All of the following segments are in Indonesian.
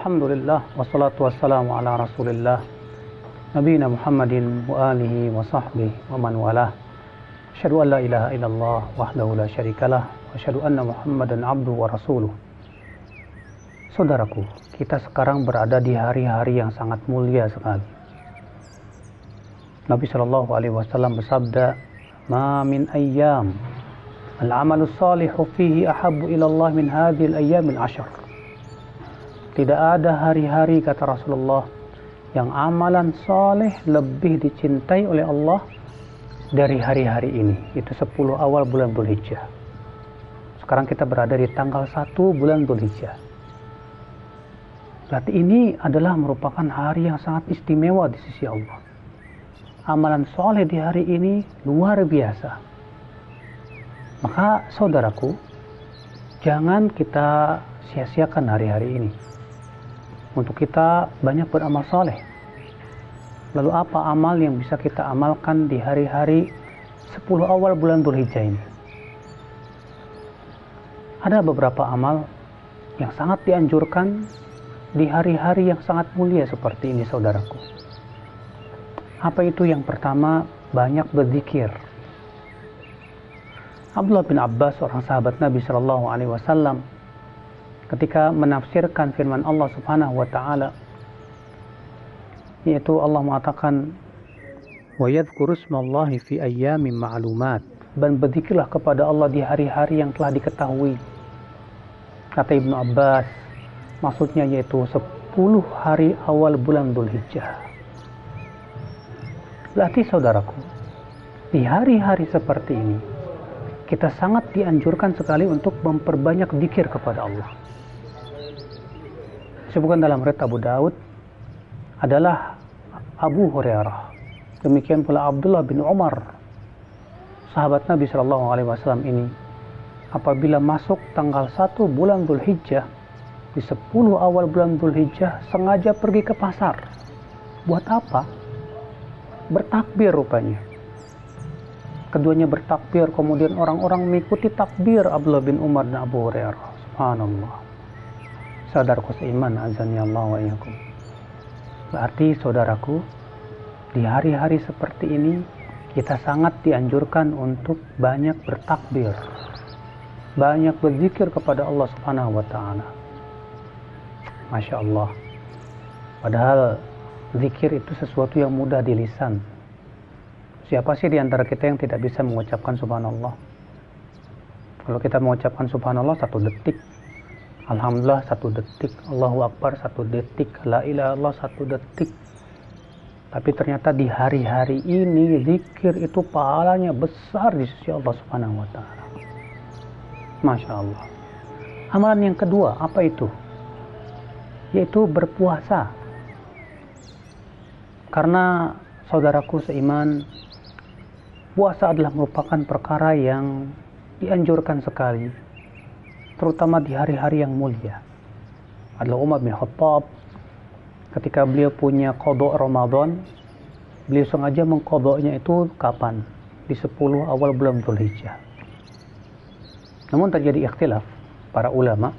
Alhamdulillah wassalatu wassalamu ala Rasulillah nabiyina Muhammadin wa alihi wa sahbihi wa man walah. Asyhadu an la ilaha illallah wahdahu la syarikalah wa asyhadu anna Muhammadan abduhu wa rasuluh. Saudaraku, kita sekarang berada di hari-hari yang sangat mulia sekali. Nabi sallallahu alaihi wasallam bersabda, "Ma min ayyam al-amalu salihu fihi ahabbu ila Allah min hadhil ayyamil 'ashr." Tidak ada hari-hari, kata Rasulullah, yang amalan soleh lebih dicintai oleh Allah dari hari-hari ini. Itu 10 awal bulan Dzulhijjah. Sekarang kita berada di tanggal 1 bulan Dzulhijjah. Berarti ini adalah merupakan hari yang sangat istimewa di sisi Allah. Amalan soleh di hari ini luar biasa. Maka saudaraku, jangan kita sia-siakan hari-hari ini untuk kita banyak beramal soleh. Lalu apa amal yang bisa kita amalkan di hari-hari 10 awal bulan Dzulhijjah ini? Ada beberapa amal yang sangat dianjurkan di hari-hari yang sangat mulia seperti ini, saudaraku. Apa itu? Yang pertama, banyak berzikir. Abdullah bin Abbas, seorang sahabat Nabi Shallallahu Alaihi Wasallam, ketika menafsirkan firman Allah Subhanahu wa taala, yaitu Allah mengatakan, "Wa yadhkuru ismallahi fi ayyamin ma'lumat." Dan berzikirlah kepada Allah di hari-hari yang telah diketahui. Kata Ibnu Abbas, maksudnya yaitu 10 hari awal bulan Dzulhijjah. Berarti saudaraku, di hari-hari seperti ini kita sangat dianjurkan sekali untuk memperbanyak zikir kepada Allah. Disebutkan dalam riwayat Abu Daud adalah Abu Hurairah, demikian pula Abdullah bin Umar, sahabat Nabi Shallallahu Alaihi Wasallam ini, apabila masuk tanggal 1 bulan Dzulhijjah, di 10 awal bulan Dzulhijjah, sengaja pergi ke pasar. Buat apa? Bertakbir rupanya. Keduanya bertakbir, kemudian orang-orang mengikuti takbir Abdullah bin Umar dan Abu Hurairah. Subhanallah. Saudaraku seiman, azani Allah wa iyyakum. Berarti saudaraku, di hari-hari seperti ini kita sangat dianjurkan untuk banyak bertakbir, banyak berzikir kepada Allah Subhanahu wa taala. Masya Allah. Padahal zikir itu sesuatu yang mudah di lisan. Siapa sih di antara kita yang tidak bisa mengucapkan subhanallah? Kalau kita mengucapkan subhanallah 1 detik, alhamdulillah 1 detik, Allahu Akbar 1 detik, la ilaha illallah 1 detik. Tapi ternyata di hari-hari ini zikir itu pahalanya besar di sisi Allah Subhanahu wa taala. Masya Allah. Amalan yang kedua, apa itu? Yaitu berpuasa. Karena saudaraku seiman, puasa adalah merupakan perkara yang dianjurkan sekali, terutama di hari-hari yang mulia. Adalah Umar bin Khattab, ketika beliau punya qadha Ramadan, beliau sengaja mengqadhanya itu kapan? Di 10 awal bulan Dzulhijjah. Namun terjadi ikhtilaf para ulama,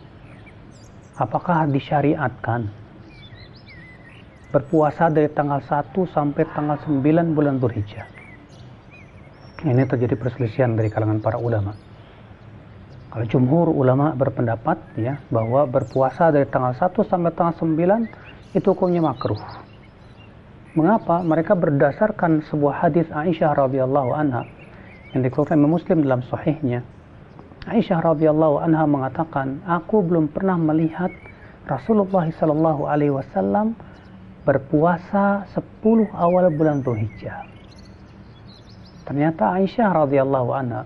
apakah disyariatkan berpuasa dari tanggal 1 sampai tanggal 9 bulan Dzulhijjah? Ini terjadi perselisihan dari kalangan para ulama. Kalau jumhur ulama berpendapat ya bahwa berpuasa dari tanggal 1 sampai tanggal 9 itu hukumnya makruh. Mengapa? Mereka berdasarkan sebuah hadis Aisyah radhiyallahu anha yang dikeluarkan Imam Muslim dalam sahihnya. Aisyah radhiyallahu anha mengatakan, "Aku belum pernah melihat Rasulullah sallallahu alaihi wasallam berpuasa 10 awal bulan Dzulhijjah." Ternyata Aisyah radhiyallahu anha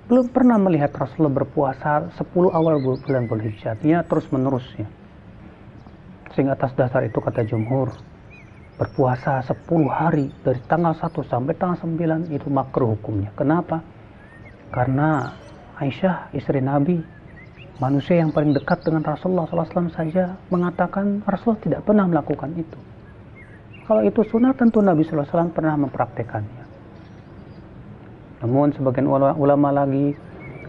belum pernah melihat Rasulullah berpuasa 10 awal bulan Dzulhijjah, artinya terus menerus ya. Sehingga atas dasar itu kata jumhur, berpuasa 10 hari dari tanggal 1 sampai tanggal 9 itu makruh hukumnya. Kenapa? Karena Aisyah, istri Nabi, manusia yang paling dekat dengan Rasulullah SAW saja, mengatakan Rasulullah tidak pernah melakukan itu. Kalau itu sunnah, tentu Nabi SAW pernah mempraktekannya. Namun sebagian ulama lagi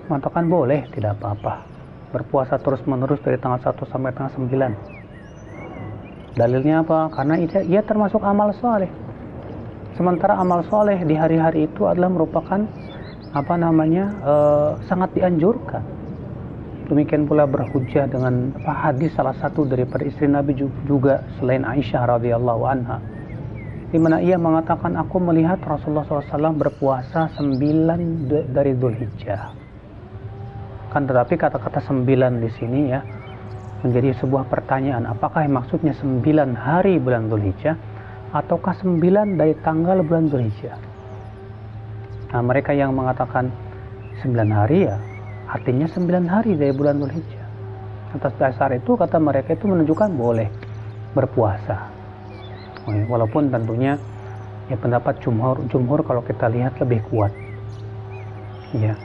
mengatakan boleh, tidak apa-apa berpuasa terus menerus dari tanggal 1 sampai tanggal 9. Dalilnya apa? Karena ia termasuk amal soleh. Sementara amal soleh di hari-hari itu adalah merupakan sangat dianjurkan. Demikian pula berhujjah dengan hadis salah satu daripada istri Nabi juga selain Aisyah radhiyallahu anha, di mana ia mengatakan, aku melihat Rasulullah SAW berpuasa 9 dari Dzulhijjah. Kan tetapi kata-kata 9 di sini ya menjadi sebuah pertanyaan, apakah maksudnya 9 hari bulan Dzulhijjah ataukah 9 dari tanggal bulan Dzulhijjah? Nah, mereka yang mengatakan 9 hari ya artinya 9 hari dari bulan Dzulhijjah. Atas dasar itu kata mereka itu menunjukkan boleh berpuasa. Walaupun tentunya ya pendapat jumhur kalau kita lihat lebih kuat. Ya.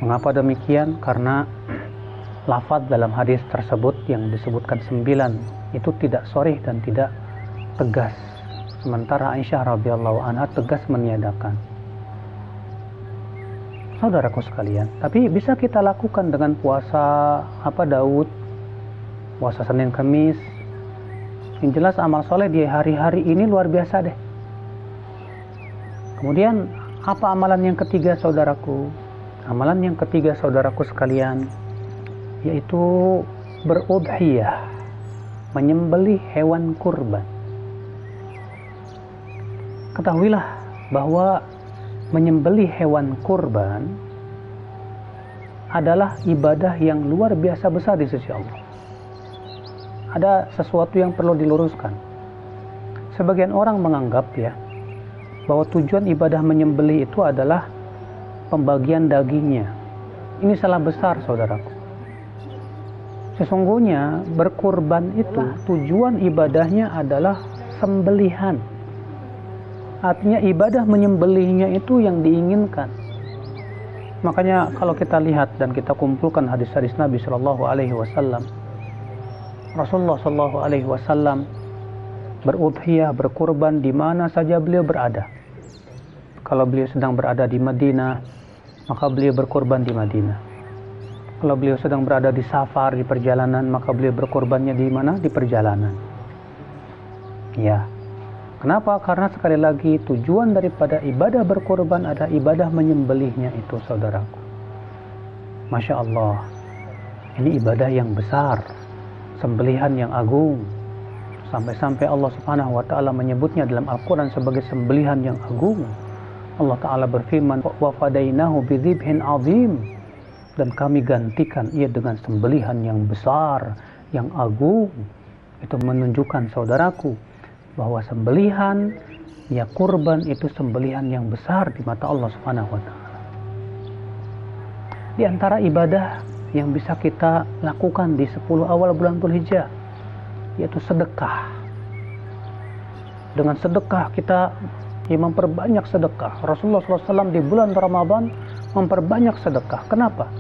Mengapa demikian? Karena lafaz dalam hadis tersebut yang disebutkan 9 itu tidak sharih dan tidak tegas. Sementara Aisyah radhiyallahu anha tegas meniadakan. Saudaraku sekalian, tapi bisa kita lakukan dengan puasa Daud, puasa Senin Kamis. Yang jelas amal soleh di hari-hari ini luar biasa deh. Kemudian apa amalan yang ketiga saudaraku? Amalan yang ketiga saudaraku sekalian yaitu berudhiyah, menyembelih hewan kurban. Ketahuilah bahwa menyembelih hewan kurban adalah ibadah yang luar biasa besar di sisi Allah. Ada sesuatu yang perlu diluruskan. Sebagian orang menganggap ya bahwa tujuan ibadah menyembelih itu adalah pembagian dagingnya. Ini salah besar saudaraku. Sesungguhnya berkurban itu tujuan ibadahnya adalah sembelihan. Artinya ibadah menyembelihnya itu yang diinginkan. Makanya kalau kita lihat dan kita kumpulkan hadis-hadis Nabi Shallallahu Alaihi Wasallam, Rasulullah Shallallahu Alaihi Wasallam berudhiyah, berkurban di mana saja beliau berada. Kalau beliau sedang berada di Madinah, maka beliau berkurban di Madinah. Kalau beliau sedang berada di safar, di perjalanan, maka beliau berkurbannya di mana? Di perjalanan. Ya. Kenapa? Karena sekali lagi tujuan daripada ibadah berkorban ada ibadah menyembelihnya itu saudaraku. Masya Allah, ini ibadah yang besar, sembelihan yang agung. Sampai-sampai Allah Subhanahu wa Ta'ala menyebutnya dalam Al-Quran sebagai sembelihan yang agung. Allah Ta'ala berfirman, wa fadainahu bidzibhin azim, dan kami gantikan ia dengan sembelihan yang besar, yang agung. Itu menunjukkan saudaraku bahwa sembelihan ya kurban itu sembelihan yang besar di mata Allah Subhanahu wa Ta'ala. Di antara ibadah yang bisa kita lakukan di 10 awal bulan Dzulhijjah yaitu sedekah. Dengan sedekah kita memperbanyak sedekah. Rasulullah SAW di bulan Ramadan memperbanyak sedekah. Kenapa?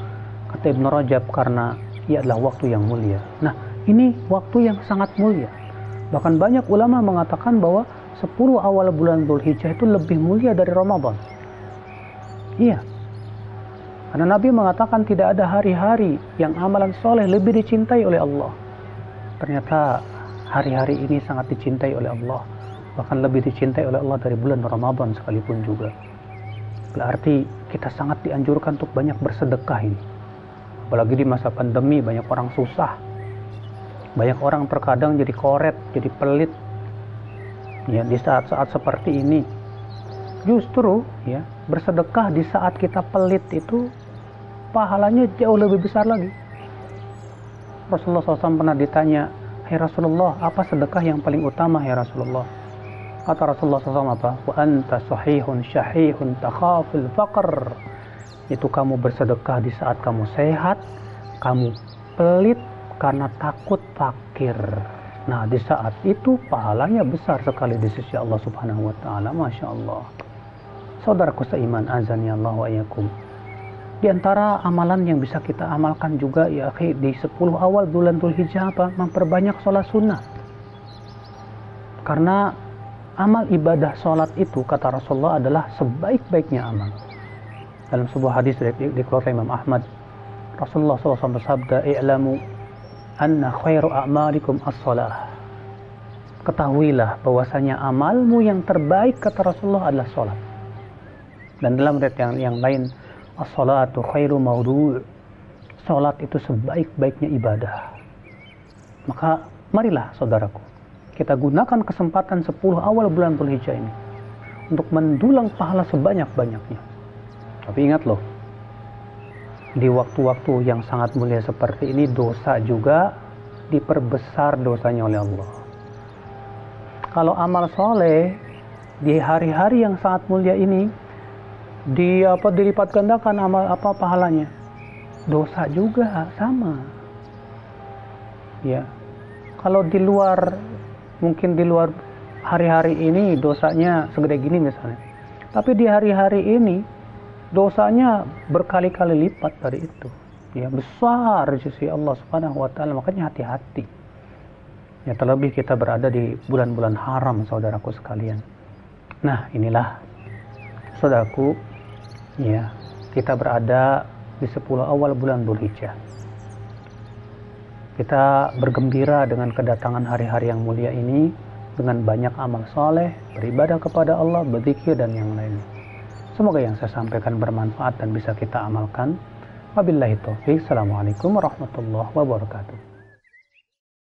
Kata Ibnu Rajab, karena ia adalah waktu yang mulia. Nah, ini waktu yang sangat mulia. Bahkan banyak ulama mengatakan bahwa 10 awal bulan Dzulhijjah itu lebih mulia dari Ramadan. Iya. Karena Nabi mengatakan tidak ada hari-hari yang amalan soleh lebih dicintai oleh Allah. Ternyata hari-hari ini sangat dicintai oleh Allah. Bahkan lebih dicintai oleh Allah dari bulan Ramadan sekalipun juga. Berarti kita sangat dianjurkan untuk banyak bersedekah ini. Apalagi di masa pandemi banyak orang susah. Banyak orang terkadang jadi koret, jadi pelit. Ya, di saat-saat seperti ini. Justru ya, bersedekah di saat kita pelit itu pahalanya jauh lebih besar lagi. Rasulullah SAW pernah ditanya, "Hai Rasulullah, apa sedekah yang paling utama ya Rasulullah?" Kata Rasulullah SAW apa? "Wa anta sahihun syahihun takhaful faqr." Itu kamu bersedekah di saat kamu sehat, kamu pelit karena takut fakir. Nah, di saat itu pahalanya besar sekali di sisi Allah Subhanahu wa Ta'ala. Masya Allah. Saudaraku seiman, azani Allah wa iyyakum. Di antara amalan yang bisa kita amalkan juga ya akhi, di 10 awal bulan Dzulhijjah apa? Memperbanyak sholat sunnah. Karena amal ibadah sholat itu kata Rasulullah adalah sebaik-baiknya amal. Dalam sebuah hadis dikeluarkan Imam Ahmad, Rasulullah SAW bersabda, "I'lamu anna khairu a'malikum as-shalah." ketahuilah bahwasanya amalmu yang terbaik kata Rasulullah adalah sholat. Dan dalam riwayat yang lain, as-salatu khairu mawdu', sholat itu sebaik-baiknya ibadah. Maka marilah saudaraku, kita gunakan kesempatan 10 awal bulan Dzulhijjah ini untuk mendulang pahala sebanyak-banyaknya. Tapi ingat loh, di waktu-waktu yang sangat mulia seperti ini, dosa juga diperbesar dosanya oleh Allah. Kalau amal soleh di hari-hari yang sangat mulia ini dilipat gandakan amal pahalanya, dosa juga sama. Ya, kalau di luar, mungkin di luar hari-hari ini dosanya segede gini misalnya, tapi di hari-hari ini dosanya berkali-kali lipat dari itu. Ya, besar di sisi Allah Subhanahu wa taala. Makanya hati-hati. Ya, terlebih kita berada di bulan-bulan haram, saudaraku sekalian. Nah, inilah saudaraku, ya, kita berada di 10 awal bulan Dzulhijjah. Kita bergembira dengan kedatangan hari-hari yang mulia ini dengan banyak amal soleh, beribadah kepada Allah, berzikir dan yang lainnya. Semoga yang saya sampaikan bermanfaat dan bisa kita amalkan. Wabillahi taufiq. Assalamualaikum warahmatullahi wabarakatuh.